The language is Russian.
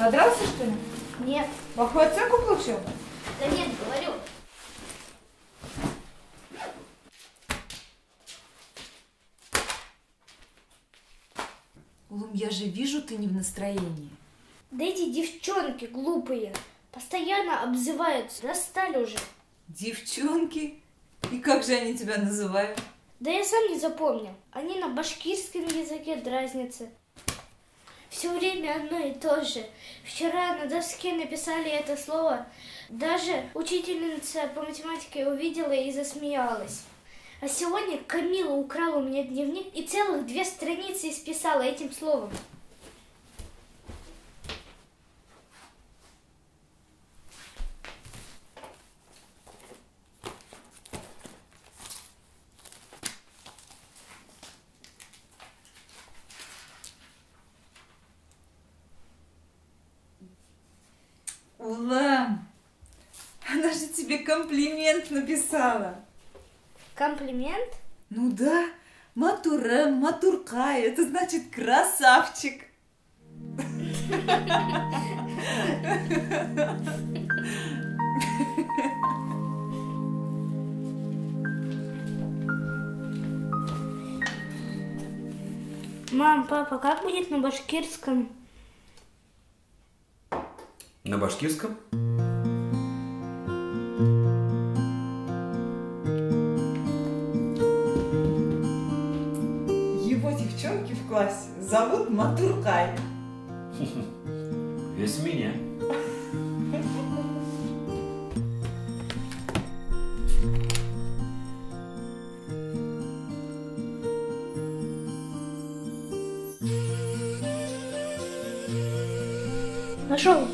Подрался, что ли? Нет. Плохую оценку получил? Да нет, говорю. Улум, я же вижу, ты не в настроении. Да эти девчонки глупые постоянно обзываются. Достали уже. Девчонки? И как же они тебя называют? Да я сам не запомнил. Они на башкирском языке дразнятся. Все время одно и то же. Вчера на доске написали это слово. Даже учительница по математике увидела и засмеялась. А сегодня Камила украла у меня дневник и целых 2 страницы исписала этим словом. Улам, она же тебе комплимент написала. Комплимент? Ну да, матурем, матуркай, это значит красавчик. Мам, папа, как будет на башкирском? На башкирском? Его девчонки в классе зовут Матуркай. Весь меня. Нашел.